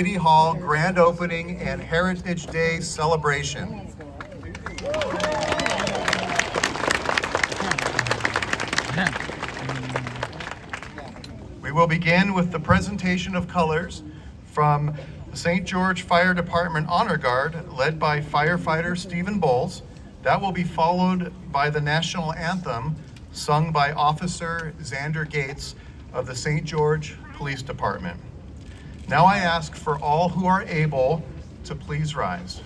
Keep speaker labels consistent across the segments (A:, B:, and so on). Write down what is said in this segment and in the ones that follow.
A: City Hall grand opening and Heritage Day celebration. We will begin with the presentation of colors from the St. George Fire Department Honor Guard, led by firefighter Stephen Bowles. That will be followed by the national anthem, sung by Officer Xander Gates of the St. George Police Department. Now I ask for all who are able to please rise.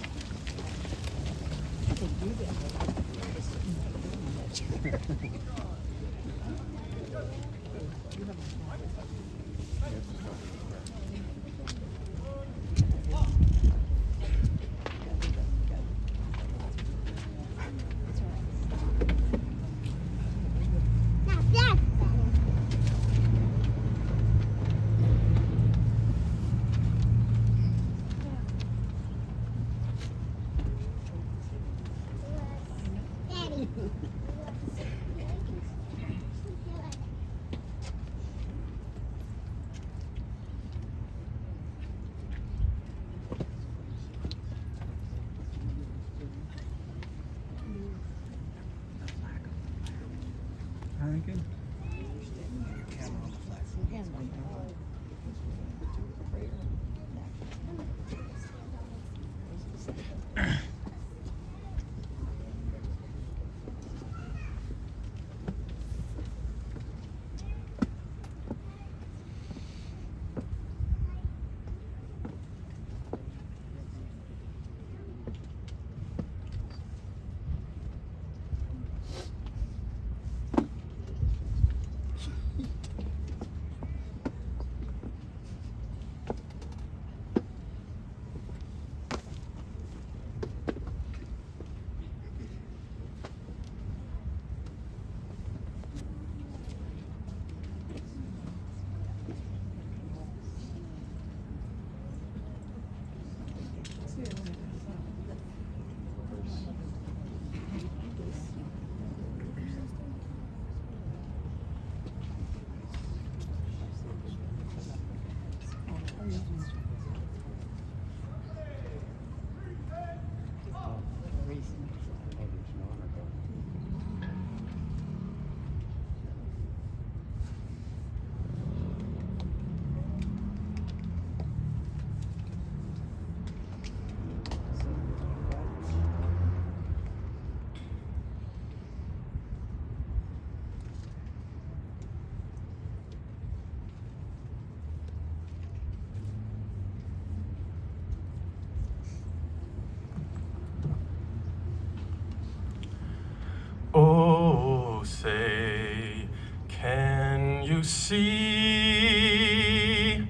A: Oh, say, can you see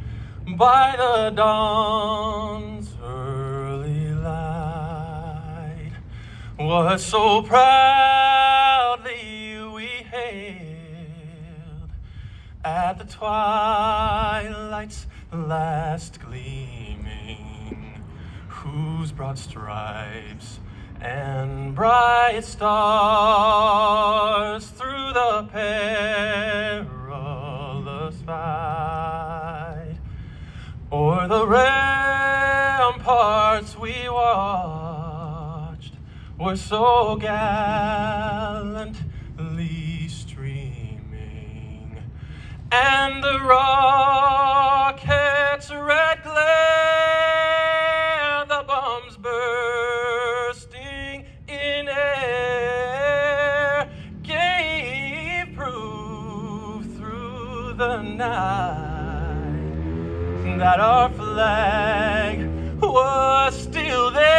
A: by the dawn's early light what so proudly we hailed at the twilight's last gleaming, whose broad stripes and bright stars through the perilous fight o'er the ramparts we watched were so gallantly streaming, and the rocket's red glare, the bombs bursting in air, gave proof through the night that our flag was still there.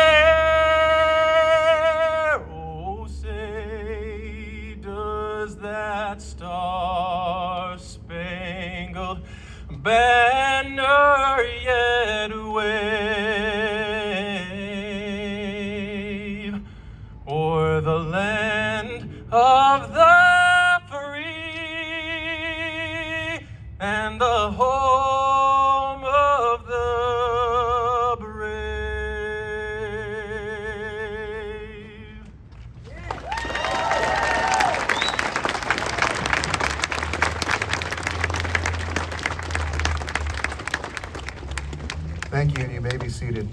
A: Oh, say, does that star-spangled banner yet wave o'er the land of the free and the home of the and you may be seated.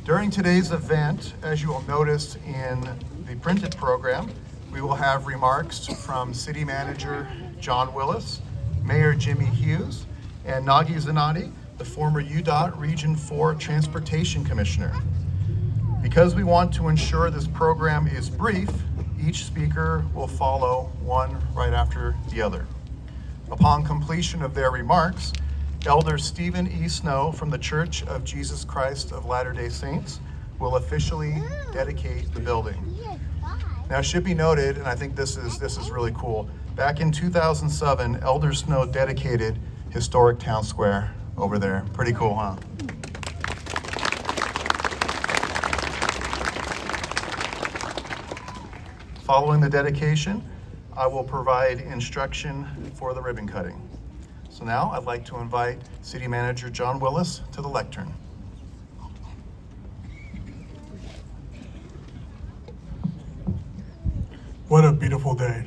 A: During today's event, as you will notice in the printed program, we will have remarks from City Manager John Willis, Mayor Jimmy Hughes, and Nagi Zanotti, the former UDOT Region 4 Transportation Commissioner. Because we want to ensure this program is brief, each speaker will follow one right after the other. Upon completion of their remarks, Elder Stephen E. Snow from the Church of Jesus Christ of Latter-day Saints will officially dedicate the building. Now, it should be noted, and I think this is really cool, back in 2007, Elder Snow dedicated historic Town Square over there. Pretty cool, huh? Following the dedication, I will provide instruction for the ribbon cutting. So now I'd like to invite City Manager John Willis to the lectern.
B: What a beautiful day.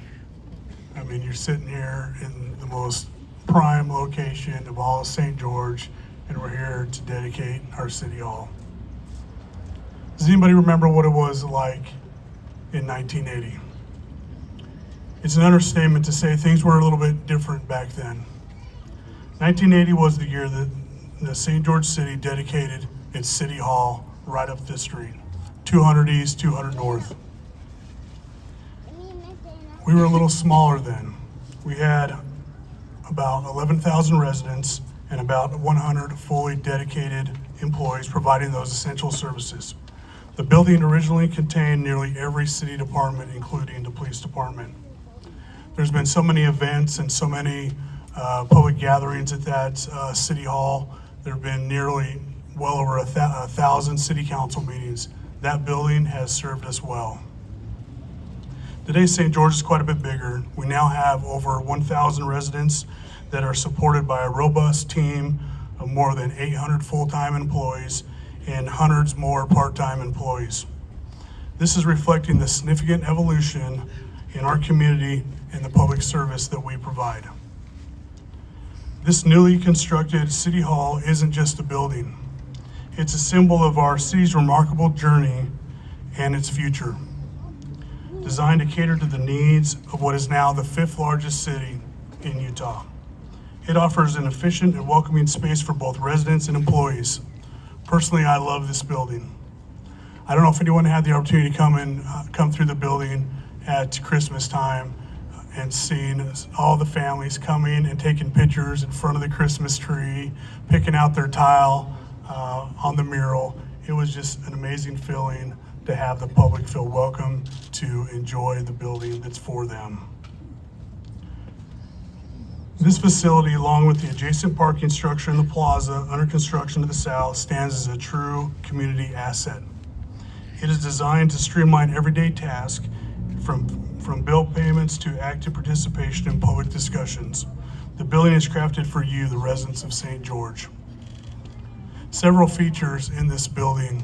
B: I mean, you're sitting here in the most prime location of all of St. George, and we're here to dedicate our City Hall. Does anybody remember what it was like in 1980? It's an understatement to say things were a little bit different back then. 1980 was the year that the St. George City dedicated its City Hall right up this street, 200 East, 200 North. We were a little smaller then. We had about 11,000 residents and about 100 fully dedicated employees providing those essential services. The building originally contained nearly every city department, including the police department. There's been so many events and so many public gatherings at that City Hall. There have been nearly well over 1,000 city council meetings. That building has served us well. Today, St. George is quite a bit bigger. We now have over 1,000 residents that are supported by a robust team of more than 800 full-time employees and hundreds more part-time employees. This is reflecting the significant evolution in our community and the public service that we provide. This newly constructed City Hall isn't just a building. It's a symbol of our city's remarkable journey and its future. Designed to cater to the needs of what is now the 5th largest city in Utah. It offers an efficient and welcoming space for both residents and employees. Personally, I love this building. I don't know if anyone had the opportunity to come through the building at Christmas time and seeing all the families coming and taking pictures in front of the Christmas tree, picking out their tile on the mural. It was just an amazing feeling to have the public feel welcome to enjoy the building that's for them. This facility, along with the adjacent parking structure in the plaza under construction to the south, stands as a true community asset. It is designed to streamline everyday tasks from bill payments to active participation in public discussions. The building is crafted for you, the residents of St. George. Several features in this building: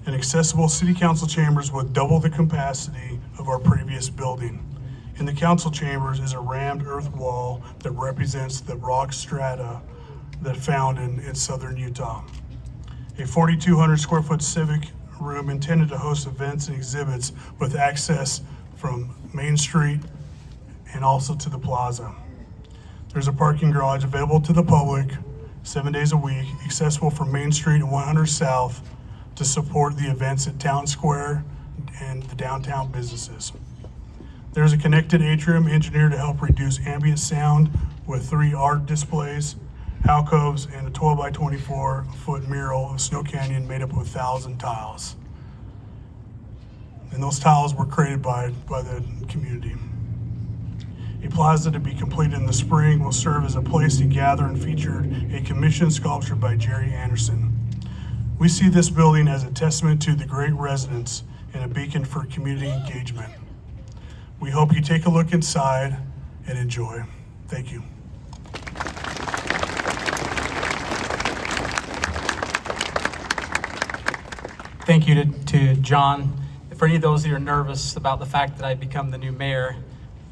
B: an accessible city council chambers with double the capacity of our previous building. In the council chambers is a rammed earth wall that represents the rock strata that found in southern Utah. A 4,200 square foot civic room intended to host events and exhibits with access from Main Street and also to the plaza. There's a parking garage available to the public 7 days a week, accessible from Main Street and 100 South to support the events at Town Square and the downtown businesses. There's a connected atrium engineered to help reduce ambient sound with 3 art displays, alcoves, and a 12 by 24 foot mural of Snow Canyon made up of 1,000 tiles. And those tiles were created by the community. A plaza to be completed in the spring will serve as a place to gather and feature a commissioned sculpture by Jerry Anderson. We see this building as a testament to the great residents and a beacon for community engagement. We hope you take a look inside and enjoy. Thank you.
C: Thank you to John. For any of those that are nervous about the fact that I've become the new mayor,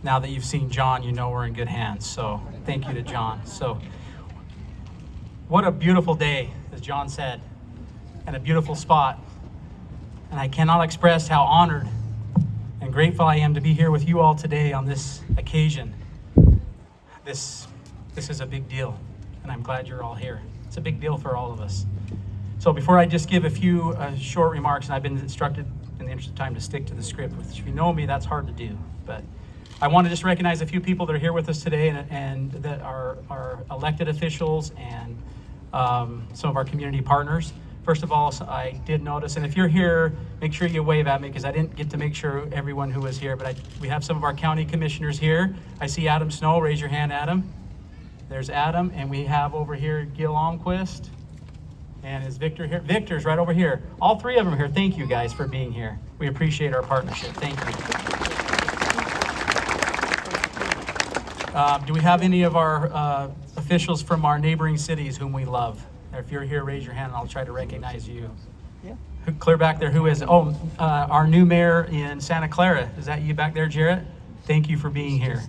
C: now that you've seen John, you know we're in good hands. So thank you to John. So what a beautiful day, as John said, and a beautiful spot. And I cannot express how honored and grateful I am to be here with you all today on this occasion. This is a big deal, and I'm glad you're all here. It's a big deal for all of us. So before I just give a few short remarks, and I've been instructed in the interest of time to stick to the script, which if you know me, that's hard to do. But I want to just recognize a few people that are here with us today and that are elected officials and some of our community partners. First of all, I did notice, and if you're here, make sure you wave at me because I didn't get to make sure everyone who was here, but we have some of our county commissioners here. I see Adam Snow. Raise your hand, Adam. There's Adam, and we have over here Gil Almquist. And is Victor here? Victor's right over here. All three of them are here. Thank you guys for being here. We appreciate our partnership. Thank you. Do we have any of our officials from our neighboring cities whom we love? If you're here, raise your hand and I'll try to recognize you. Yeah. Clear back there, who is it? Oh, our new mayor in Santa Clara. Is that you back there, Jarrett? Thank you for being here.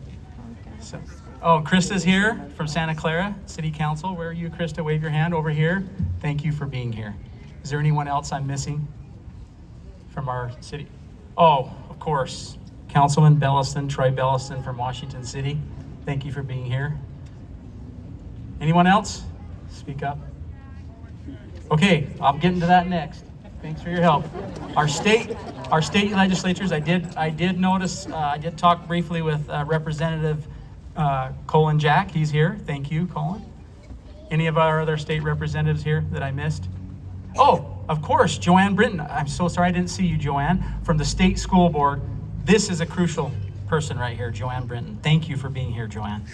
C: So, oh, Krista's here from Santa Clara City Council. Where are you, Krista? Wave your hand over here. Thank you for being here. Is there anyone else I'm missing from our city? Oh, of course, Councilman Belliston, Troy Belliston from Washington City. Thank you for being here. Anyone else? Speak up. Okay, I'll get into that next. Thanks for your help. Our state legislatures, I did notice, I did talk briefly with Representative Colin Jack. He's here. Thank you, Colin. Any of our other state representatives here that I missed? Oh, of course, Joanne Brinton. I'm so sorry I didn't see you, Joanne, from the state school board. This is a crucial person right here, Joanne Brinton. Thank you for being here, Joanne,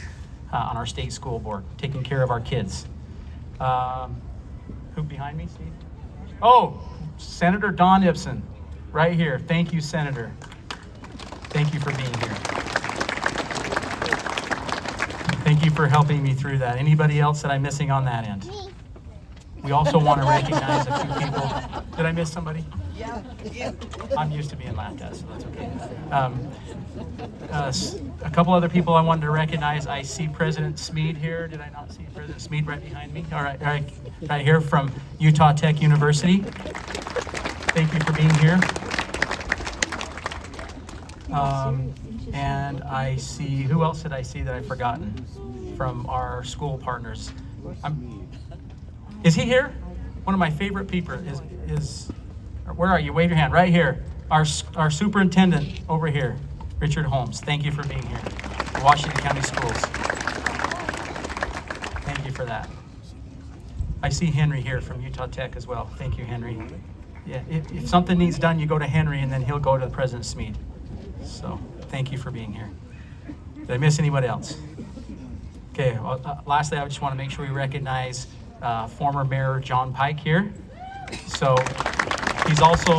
C: on our state school board, taking care of our kids. Who behind me, Steve? Oh, Senator Don Ibsen, right here. Thank you, Senator. Thank you for being here. Thank you for helping me through that. Anybody else that I'm missing on that end? We also want to recognize a few people. Did I miss somebody? Yeah. I'm used to being laughed at, so that's okay. A couple other people I wanted to recognize. I see President Smead here. Did I not see President Smead right behind me? All right, right here from Utah Tech University. Thank you for being here. And I see, who else did I see that I've forgotten from our school partners? Is he here? One of my favorite people is where are you? Wave your hand. Right here. Our superintendent over here, Richard Holmes. Thank you for being here. Washington County Schools. Thank you for that. I see Henry here from Utah Tech as well. Thank you, Henry. Yeah, if something needs done, you go to Henry and then he'll go to President Smead. So thank you for being here. Did I miss anybody else? Okay, well, lastly, I just want to make sure we recognize former Mayor John Pike here. So he's also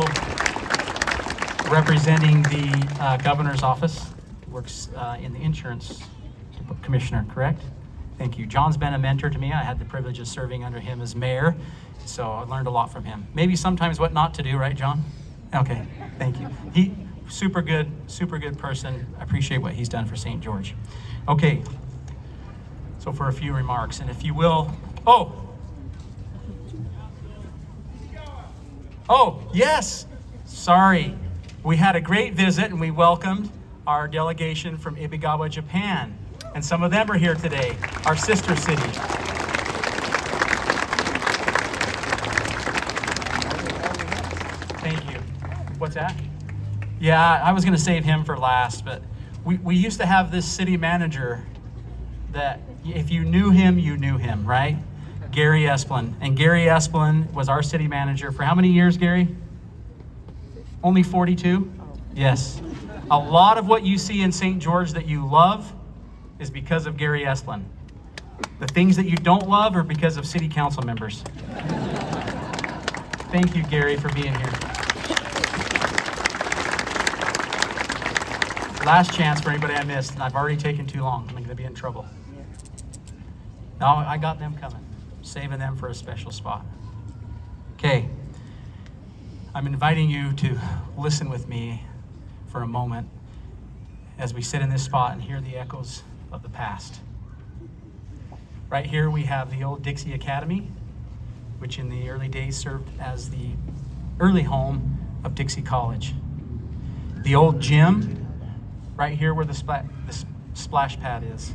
C: representing the governor's office, works in the insurance commissioner, correct? Thank you. John's been a mentor to me. I had the privilege of serving under him as mayor, so I learned a lot from him. Maybe sometimes what not to do, right, John? Okay, thank you. He super good person. I appreciate what he's done for St. George. Okay, so for a few remarks, and if you will, oh, yes, sorry. We had a great visit and we welcomed our delegation from Ibigawa, Japan. And some of them are here today, our sister city. Thank you. What's that? Yeah, I was gonna save him for last, but we used to have this city manager that if you knew him, right? Gary Esplin. And Gary Esplin was our city manager for how many years, Gary? Only 42? Yes. A lot of what you see in St. George that you love is because of Gary Esplin. The things that you don't love are because of city council members. Thank you, Gary, for being here. Last chance for anybody I missed, and I've already taken too long. I'm going to be in trouble. No, I got them coming. Saving them for a special spot. Okay. I'm inviting you to listen with me for a moment as we sit in this spot and hear the echoes of the past. Right here we have the old Dixie Academy, which in the early days served as the early home of Dixie College. The old gym, right here where the splash pad is.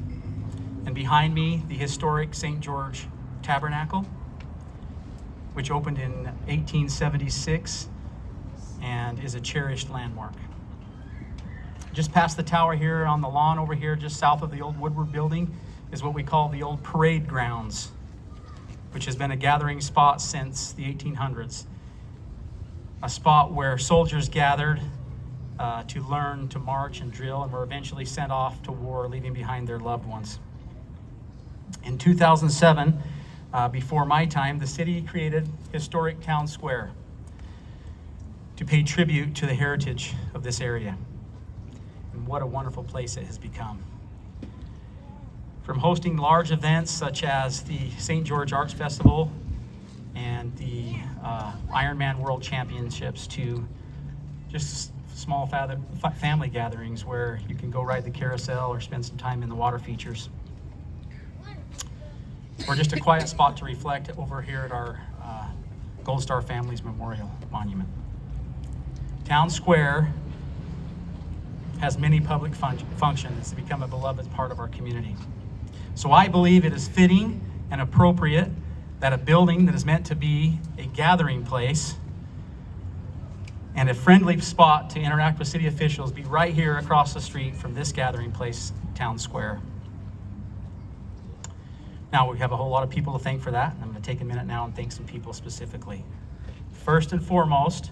C: And behind me, the historic St. George Tabernacle, which opened in 1876 and is a cherished landmark. Just past the tower here on the lawn over here, just south of the old Woodward building, is what we call the old parade grounds, which has been a gathering spot since the 1800s. A spot where soldiers gathered to learn to march and drill and were eventually sent off to war, leaving behind their loved ones. In 2007, before my time, the city created historic Town Square to pay tribute to the heritage of this area. And what a wonderful place it has become. From hosting large events such as the St. George Arts Festival and the Ironman World Championships to just small family gatherings where you can go ride the carousel or spend some time in the water features. Or just a quiet spot to reflect over here at our Gold Star Families Memorial Monument. Town Square has many public functions to become a beloved part of our community. So I believe it is fitting and appropriate that a building that is meant to be a gathering place and a friendly spot to interact with city officials be right here across the street from this gathering place, Town Square. Now, we have a whole lot of people to thank for that, and I'm going to take a minute now and thank some people specifically. First and foremost,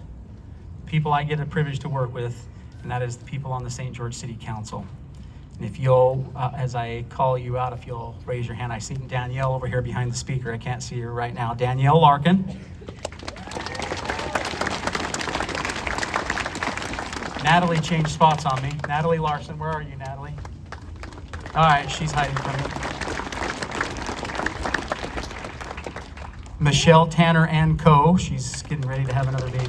C: people I get a privilege to work with, and that is the people on the St. George City Council. And if you'll, as I call you out, if you'll raise your hand. I see Danielle over here behind the speaker. I can't see her right now. Danielle Larkin. Natalie changed spots on me. Natalie Larson, where are you, Natalie? All right, she's hiding from me. Michelle Tanner and Co. She's getting ready to have another baby.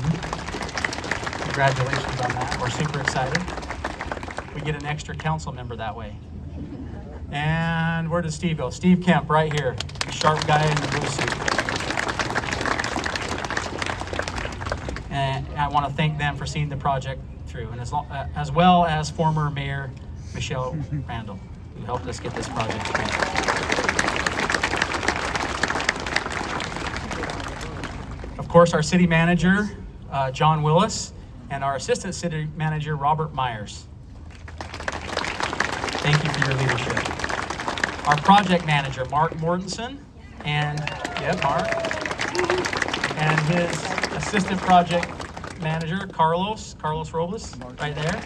C: Congratulations on that. We're super excited. We get an extra council member that way. And where does Steve go? Steve Kemp, right here. The sharp guy in the blue suit. And I want to thank them for seeing the project through, and as well as former Mayor Michelle Randall, who helped us get this project through. Of course, our city manager, John Willis, and our assistant city manager, Robert Myers. Thank you for your leadership. Our project manager, Mark Mortensen, and Mark, and his assistant project manager, Carlos Robles, right there.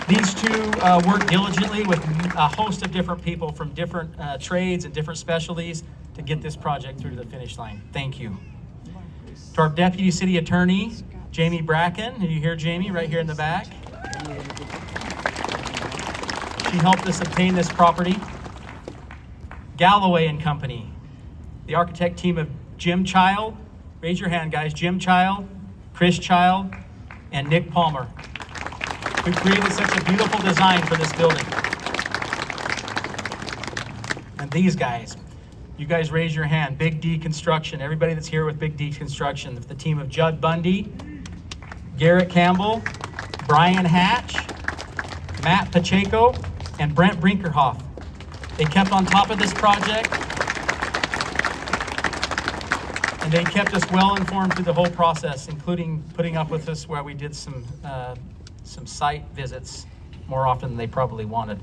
C: These two work diligently with a host of different people from different trades and different specialties to get this project through to the finish line. Thank you. To our Deputy City Attorney, Jamie Bracken. Are you here, Jamie? Right here in the back. She helped us obtain this property. Galloway and Company. The architect team of Jim Child. Raise your hand, guys. Jim Child, Chris Child, and Nick Palmer, who created such a beautiful design for this building. And these guys, you guys raise your hand. Big D Construction, everybody that's here with Big D Construction, the team of Judd Bundy, Garrett Campbell, Brian Hatch, Matt Pacheco, and Brent Brinkerhoff. They kept on top of this project, and they kept us well informed through the whole process, including putting up with us where we did some site visits more often than they probably wanted.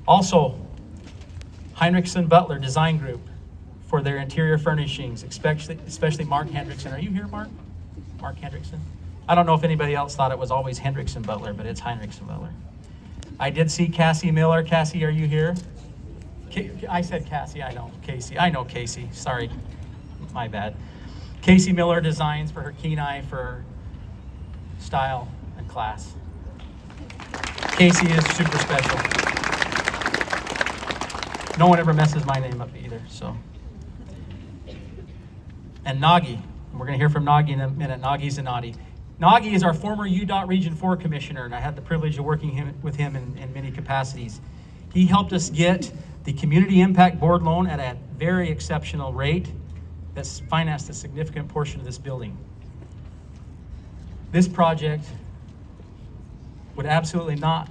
C: Also, Heinrichsen Butler Design Group for their interior furnishings, especially Mark Hendrickson. Are you here, Mark? Mark Hendrickson? I don't know if anybody else thought it was always Hendrickson Butler, but it's Heinrichsen Butler. I did see Cassie Miller. Cassie, are you here? I said Cassie, I know Casey. I know Casey, sorry, my bad. Casey Miller Designs for her keen eye for style and class. Casey is super special. No one ever messes my name up either, so. And Nagi, we're gonna hear from Nagi in a minute. Nagi Zanotti. Nagy is our former UDOT Region 4 Commissioner, and I had the privilege of working with him in many capacities. He helped us get the Community Impact Board loan at a very exceptional rate that's financed a significant portion of this building. This project would absolutely not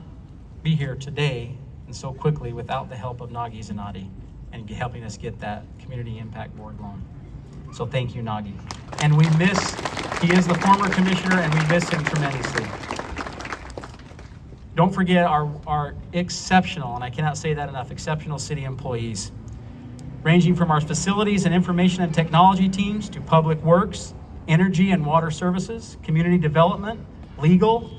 C: be here today and so quickly without the help of Nagy Zanotti and helping us get that Community Impact Board loan. So thank you, Nagy. And he is the former commissioner, and we miss him tremendously. Don't forget our exceptional, and I cannot say that enough, exceptional city employees, ranging from our facilities and information and technology teams to public works, energy and water services, community development, legal,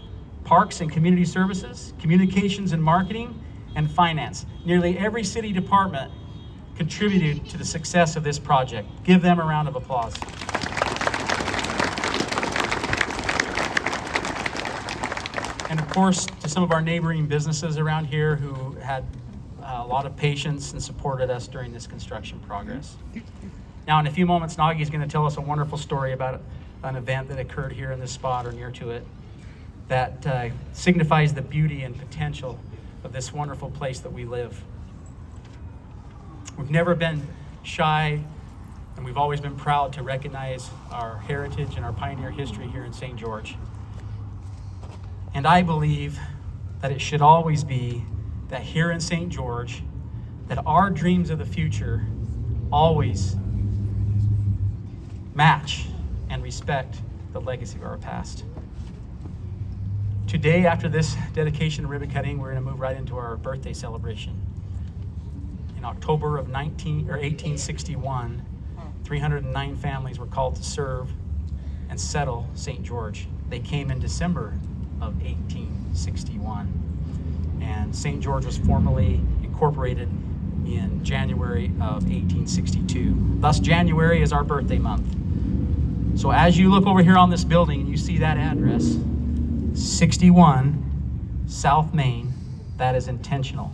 C: parks and community services, communications and marketing, and finance. Nearly every city department contributed to the success of this project. Give them a round of applause. And of course, to some of our neighboring businesses around here who had a lot of patience and supported us during this construction progress. Now, in a few moments, Nagy is going to tell us a wonderful story about an event that occurred here in this spot or near to it that signifies the beauty and potential of this wonderful place that we live. We've never been shy, and we've always been proud to recognize our heritage and our pioneer history here in St. George. And I believe that it should always be that here in St. George, that our dreams of the future always match and respect the legacy of our past. Today, after this dedication and ribbon cutting, we're going to move right into our birthday celebration. In October of 1861, 309 families were called to serve and settle St. George. They came in December of 1861. And St. George was formally incorporated in January of 1862. Thus, January is our birthday month. So as you look over here on this building and you see that address, 61 South Main, that is intentional,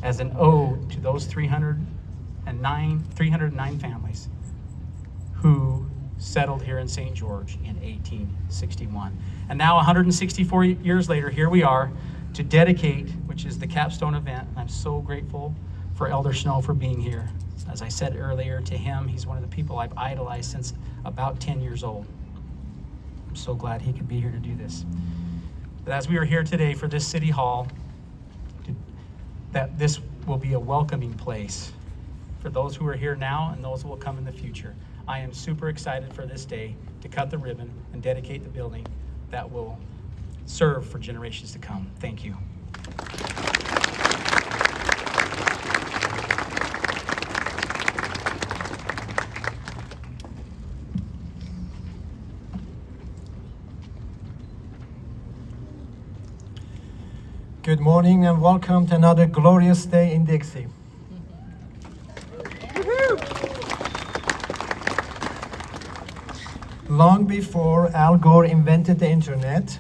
C: as an ode to those 309 families who settled here in St. George in 1861. And now 164 years later, here we are to dedicate, which is the capstone event. I'm so grateful for Elder Snow for being here. As I said earlier to him, he's one of the people I've idolized since about 10 years old. I'm so glad he could be here to do this. But as we are here today for this City Hall, that this will be a welcoming place for those who are here now and those who will come in the future. I am super excited for this day to cut the ribbon and dedicate the building that will serve for generations to come. Thank you.
D: Good morning and welcome to another glorious day in Dixie. Long before Al Gore invented the internet,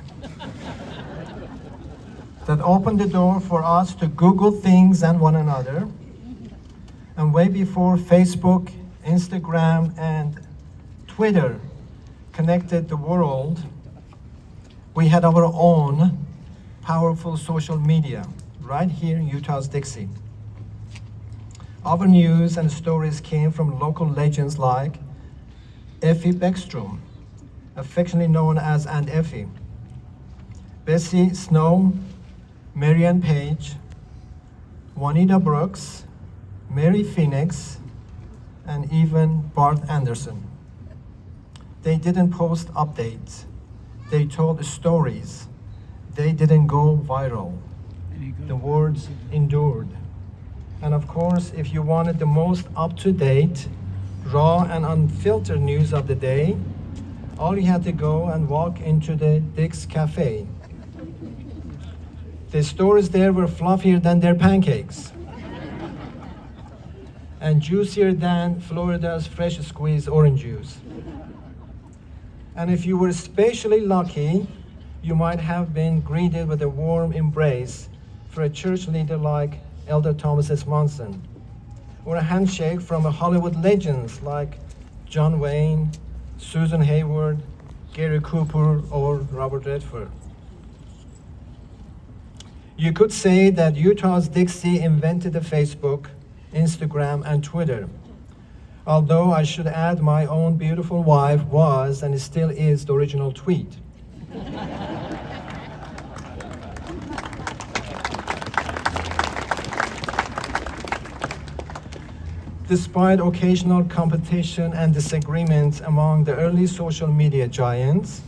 D: that opened the door for us to Google things and one another, and way before Facebook, Instagram, and Twitter connected the world, we had our own powerful social media right here in Utah's Dixie. Our news and stories came from local legends like Effie Beckstrom, affectionately known as Aunt Effie, Bessie Snow, Marianne Page, Juanita Brooks, Mary Phoenix, and even Bart Anderson. They didn't post updates. They told stories. They didn't go viral. The words endured. And of course, if you wanted the most up-to-date, raw and unfiltered news of the day, all you had to go and walk into the Dick's Cafe. The stories there were fluffier than their pancakes and juicier than Florida's fresh squeezed orange juice. And if you were especially lucky, you might have been greeted with a warm embrace for a church leader like Elder Thomas S. Monson, or a handshake from a Hollywood legends like John Wayne, Susan Hayward, Gary Cooper or Robert Redford. You could say that Utah's Dixie invented the Facebook, Instagram, and Twitter. Although I should add my own beautiful wife was and still is the original tweet. Despite occasional competition and disagreements among the early social media giants,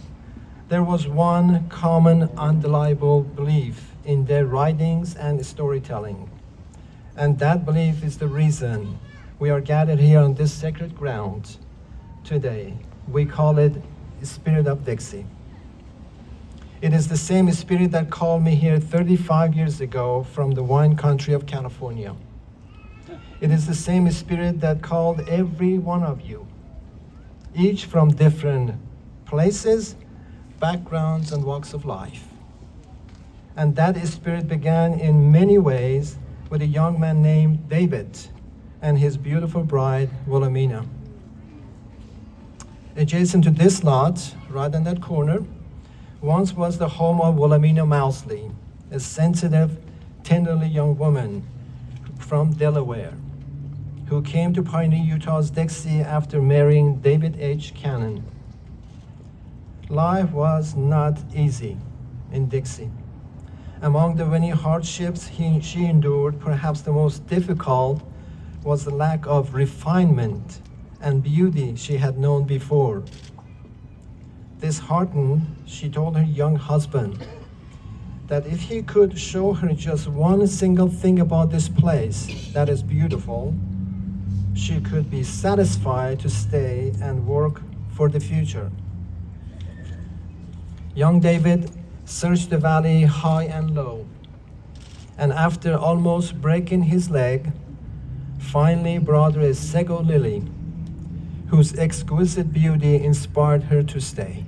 D: there was one common undeniable belief in their writings and storytelling. And that belief is the reason we are gathered here on this sacred ground today. We call it Spirit of Dixie. It is the same spirit that called me here 35 years ago from the wine country of California. It is the same spirit that called every one of you, each from different places, backgrounds, and walks of life. And that spirit began in many ways with a young man named David and his beautiful bride, Wilhelmina. Adjacent to this lot, right in that corner, once was the home of Wilhelmina Mousley, a sensitive, tenderly young woman from Delaware, who came to pioneer Utah's Dixie after marrying David H. Cannon. Life was not easy in Dixie. Among the many hardships she endured, perhaps the most difficult was the lack of refinement and beauty she had known before. Disheartened, she told her young husband that if he could show her just one single thing about this place that is beautiful, she could be satisfied to stay and work for the future. Young David searched the valley high and low, and after almost breaking his leg, finally brought her a sago lily, whose exquisite beauty inspired her to stay.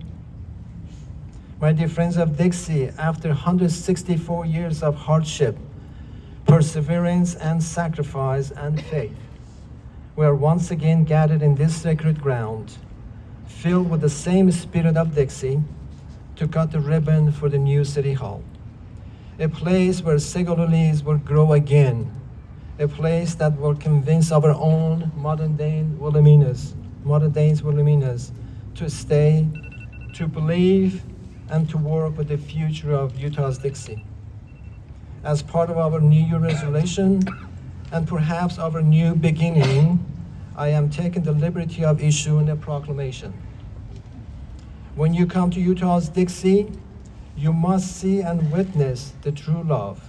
D: My dear friends of Dixie, after 164 years of hardship, perseverance, and sacrifice and faith, we are once again gathered in this sacred ground, filled with the same spirit of Dixie, to cut the ribbon for the new city hall. A place where sago lilies will grow again, a place that will convince our own modern-day Wilhelminas to stay, to believe, and to work with the future of Utah's Dixie. As part of our New Year resolution, and perhaps our new beginning, I am taking the liberty of issuing a proclamation. When you come to Utah's Dixie, you must see and witness the true love,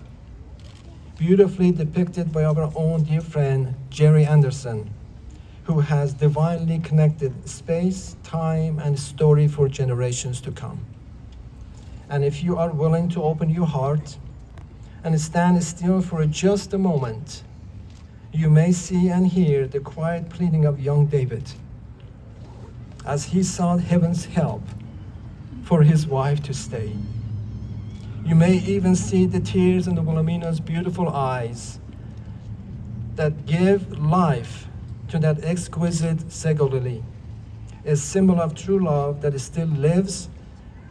D: beautifully depicted by our own dear friend, Jerry Anderson, who has divinely connected space, time, and story for generations to come. And if you are willing to open your heart and stand still for just a moment, you may see and hear the quiet pleading of young David as he sought heaven's help for his wife to stay. You may even see the tears in the Wilhelmina's beautiful eyes that give life to that exquisite sago lily, a symbol of true love that still lives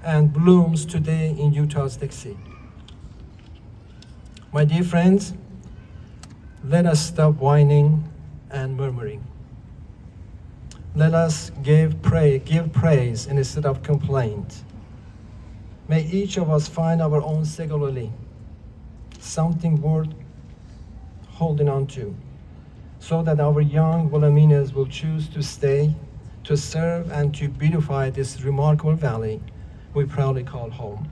D: and blooms today in Utah's Dixie. My dear friends, let us stop whining and murmuring. Let us give praise instead of complaint. May each of us find our own sago lily, something worth holding on to, so that our young Wilhelminas will choose to stay, to serve, and to beautify this remarkable valley we proudly call home.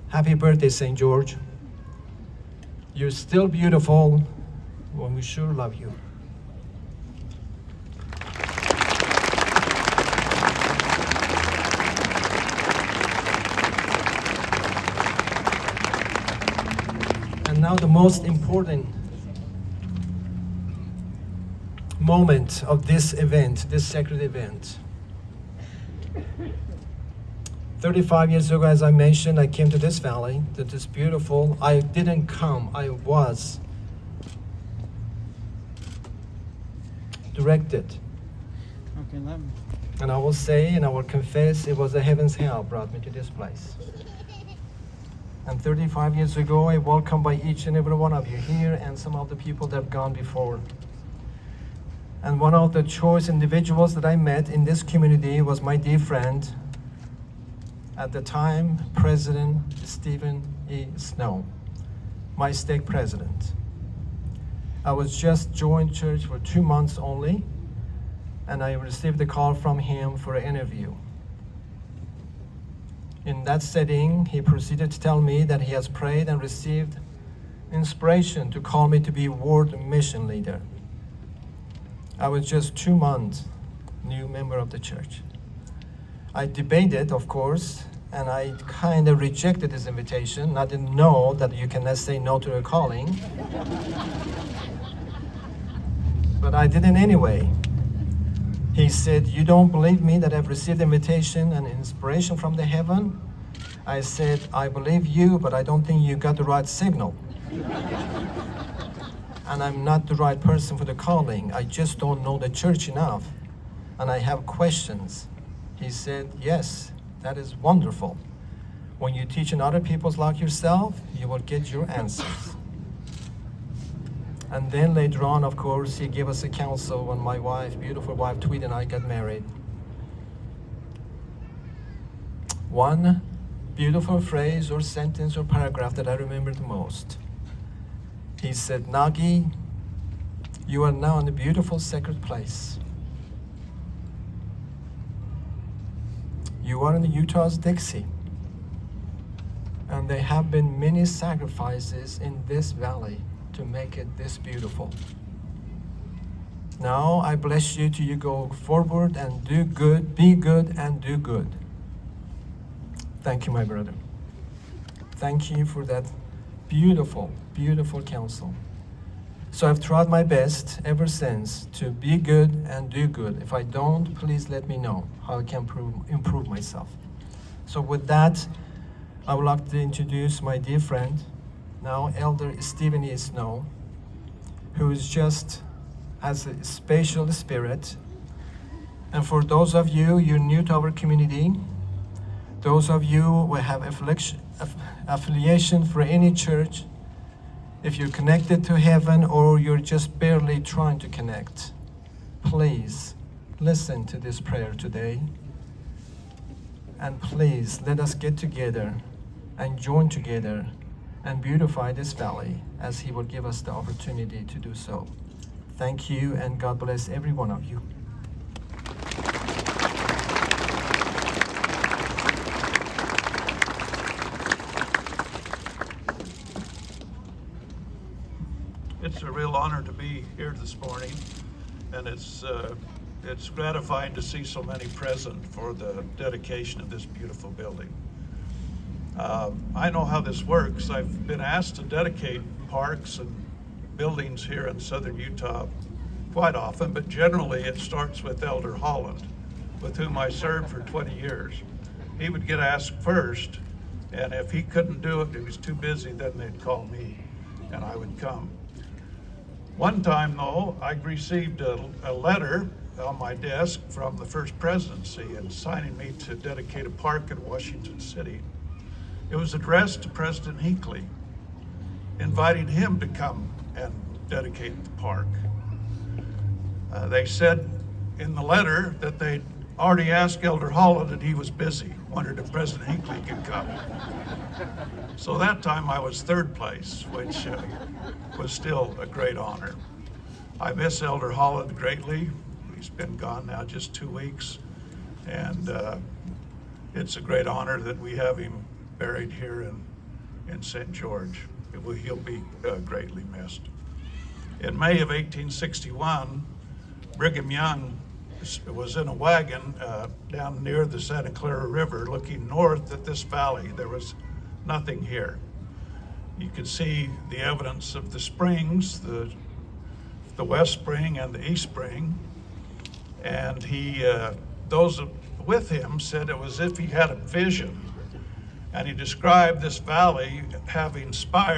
D: Happy birthday, St. George. You're still beautiful, and we sure love you. And now the most important moment of this event, this sacred event. 35 years ago, as I mentioned, I came to this valley that is beautiful. I didn't come, I was directed.
E: Okay, let me.
D: And I will say and I will confess it was a heaven's help brought me to this place. And 35 years ago, I welcomed by each and every one of you here and some of the people that have gone before. And one of the choice individuals that I met in this community was my dear friend, at the time, President Stephen E. Snow, my stake president. I was just joined church for 2 months only, and I received a call from him for an interview. In that setting, he proceeded to tell me that he has prayed and received inspiration to call me to be world mission leader. I was just 2 months new member of the church. I debated, of course, and I kind of rejected his invitation. I didn't know that you cannot say no to a calling. But I did it anyway. He said, "You don't believe me that I've received invitation and inspiration from the heaven?" I said, "I believe you, but I don't think you got the right signal. And I'm not the right person for the calling. I just don't know the church enough, and I have questions." He said, "Yes, that is wonderful. When you teach in other people like yourself, you will get your answers." And then later on, of course, he gave us a counsel when my wife, beautiful wife, Tweet, and I got married. One beautiful phrase or sentence or paragraph that I remember the most. He said, "Nagi, you are now in a beautiful sacred place. You are in Utah's Dixie. And there have been many sacrifices in this valley to make it this beautiful. Now I bless you to you go forward and do good, be good and do good." Thank you, my brother. Thank you for that beautiful, beautiful counsel. So I've tried my best ever since to be good and do good. If I don't, please let me know how I can improve myself. So with that, I would like to introduce my dear friend, now Elder Stephen E. Snow, who is just has a special spirit. And for those of you, you're new to our community, those of you who have affiliation for any church, if you're connected to heaven or you're just barely trying to connect, please listen to this prayer today. And please let us get together and join together and beautify this valley as He will give us the opportunity to do so. Thank you, and God bless every one of you.
E: It's a real honor to be here this morning, and it's gratifying to see so many present for the dedication of this beautiful building. I know how this works. I've been asked to dedicate parks and buildings here in southern Utah quite often, but generally it starts with Elder Holland, with whom I served for 20 years. He would get asked first, and if he couldn't do it, he was too busy, then they'd call me and I would come. One time though, I received a letter on my desk from the First Presidency and signing me to dedicate a park in Washington City. It was addressed to President Hinckley, inviting him to come and dedicate the park. They said in the letter that they'd already asked Elder Holland and he was busy, wondered if President Hinckley could come. So that time I was third place, which was still a great honor. I miss Elder Holland greatly. He's been gone now just 2 weeks, and it's a great honor that we have him buried here in St. George. He'll be greatly missed. In May of 1861, Brigham Young was in a wagon down near the Santa Clara River looking north at this valley. There was nothing here. You could see the evidence of the springs, the West Spring and the East Spring. And those with him said it was as if he had a vision. And he described this valley having spires